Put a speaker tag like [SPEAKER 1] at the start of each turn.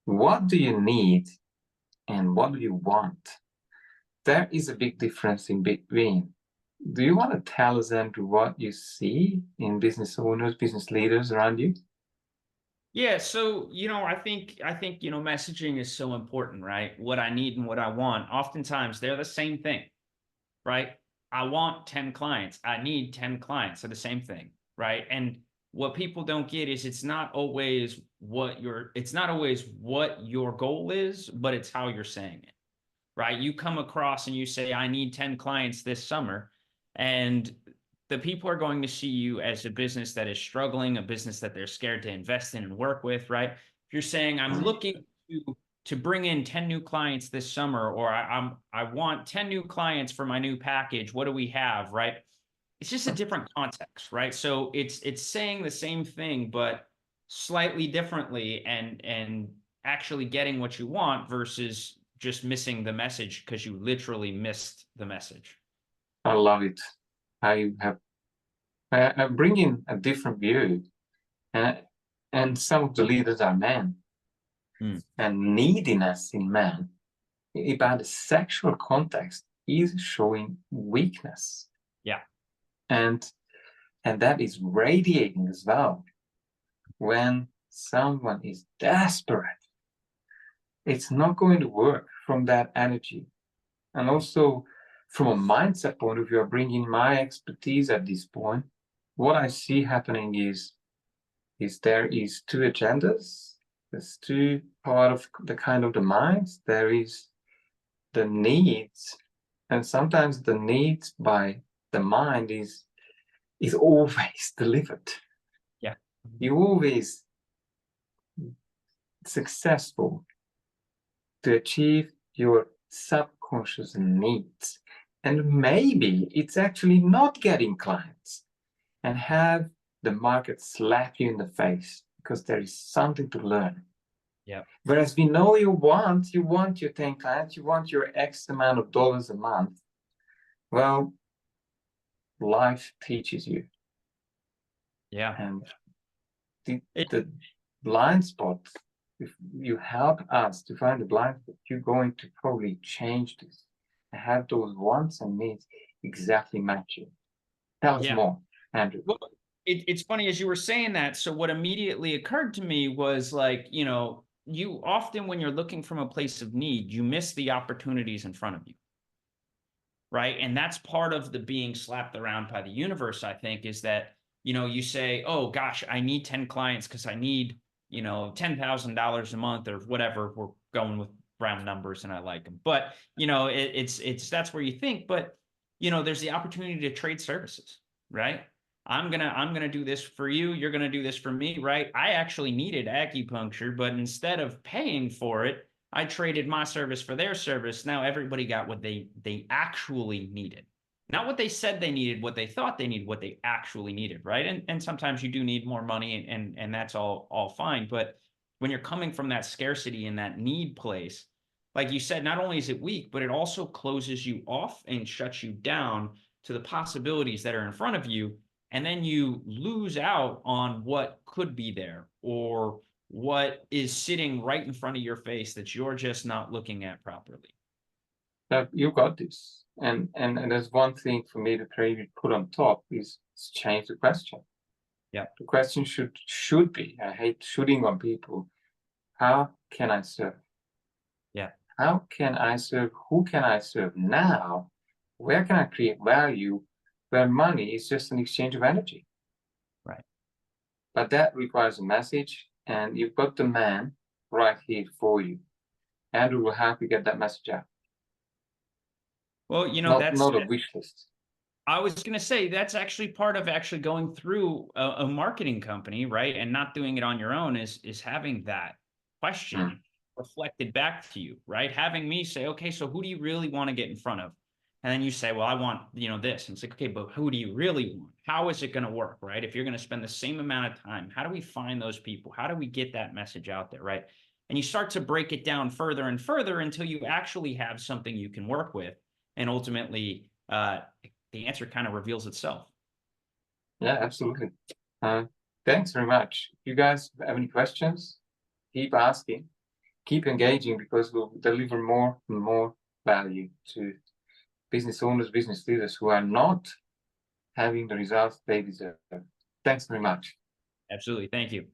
[SPEAKER 1] What do you need and what do you want? There is a big difference in between. Do you want to tell us, Andrew, what you see in business owners, business leaders around you?
[SPEAKER 2] Yeah, so I think messaging is so important, right? What I need and what I want. Oftentimes they're the same thing, right? I want 10 clients. I need 10 clients. They're the same thing, right? And what people don't get is it's not always what your goal is, but it's how you're saying it, right? You come across and you say, I need 10 clients this summer. And the people are going to see you as a business that is struggling, a business that they're scared to invest in and work with, right? If you're saying, I'm looking to bring in 10 new clients this summer, or I want 10 new clients for my new package. What do we have, right? It's just a different context, right? So it's saying the same thing, but slightly differently, and actually getting what you want versus just missing the message because you literally missed the message.
[SPEAKER 1] I love it. I bring in a different view, and and some of the leaders are men,
[SPEAKER 2] Mm.
[SPEAKER 1] and neediness in men about the sexual context is showing weakness,
[SPEAKER 2] Yeah.
[SPEAKER 1] and and that is radiating as well. When someone is desperate, it's not going to work from that energy. And also, from a mindset point of view, I bring in my expertise at this point. What I see happening is there is two agendas. There's two part of the kind of the minds. There is the needs, and sometimes the needs by the mind is always delivered.
[SPEAKER 2] Yeah.
[SPEAKER 1] You always successful to achieve your subconscious needs. And maybe it's actually not getting clients and have the market slap you in the face because there is something to learn.
[SPEAKER 2] Yeah.
[SPEAKER 1] Whereas we know you want your 10 clients, you want your X amount of dollars a month. Well, life teaches you.
[SPEAKER 2] Yeah.
[SPEAKER 1] And the,
[SPEAKER 2] It,
[SPEAKER 1] the blind spot, if you help us to find the blind spot, you're going to probably change this and have those wants and needs exactly match you. Tell us
[SPEAKER 2] yeah.
[SPEAKER 1] more, Andrew.
[SPEAKER 2] Well, it's funny as you were saying that. So what immediately occurred to me was like, you often, when you're looking from a place of need, you miss the opportunities in front of you. Right. And that's part of the being slapped around by the universe, I think, is that, you say, oh gosh, I need 10 clients because I need, $10,000 a month or whatever. We're going with round numbers and I like them. But, it's that's where you think, but there's the opportunity to trade services, right? I'm gonna do this for you. You're gonna do this for me, right? I actually needed acupuncture, but instead of paying for it, I traded my service for their service. Now everybody got what they actually needed. Not what they said they needed, what they thought they needed, what they actually needed, right? And sometimes you do need more money and that's all fine. But when you're coming from that scarcity and that need place, like you said, not only is it weak, but it also closes you off and shuts you down to the possibilities that are in front of you. And then you lose out on what could be there or what is sitting right in front of your face that you're just not looking at properly.
[SPEAKER 1] You got this. And there's one thing for me to maybe put on top is change the question.
[SPEAKER 2] Yeah.
[SPEAKER 1] The question should be, I hate shooting on people. How can I serve?
[SPEAKER 2] Yeah.
[SPEAKER 1] How can I serve? Who can I serve now? Where can I create value? Where money is just an exchange of energy.
[SPEAKER 2] Right.
[SPEAKER 1] But that requires a message, and you've got the man right here for you. Andrew will help you get that message out.
[SPEAKER 2] Well,
[SPEAKER 1] Not a wish list.
[SPEAKER 2] I was going to say that's actually part of actually going through a marketing company, right? And not doing it on your own is having that
[SPEAKER 1] Mm.
[SPEAKER 2] question reflected back to you, right? Having me say, okay, so who do you really want to get in front of? And then you say, well, I want, this. And it's like, okay, but who do you really want? How is it going to work, right? If you're going to spend the same amount of time, how do we find those people? How do we get that message out there, right? And you start to break it down further and further until you actually have something you can work with. And ultimately, the answer kind of reveals itself.
[SPEAKER 1] Yeah, absolutely. Thanks very much. If you guys have any questions, keep asking. keep engaging, because we'll deliver more and more value to business owners, business leaders who are not having the results they deserve. Thanks very much.
[SPEAKER 2] Absolutely. Thank you.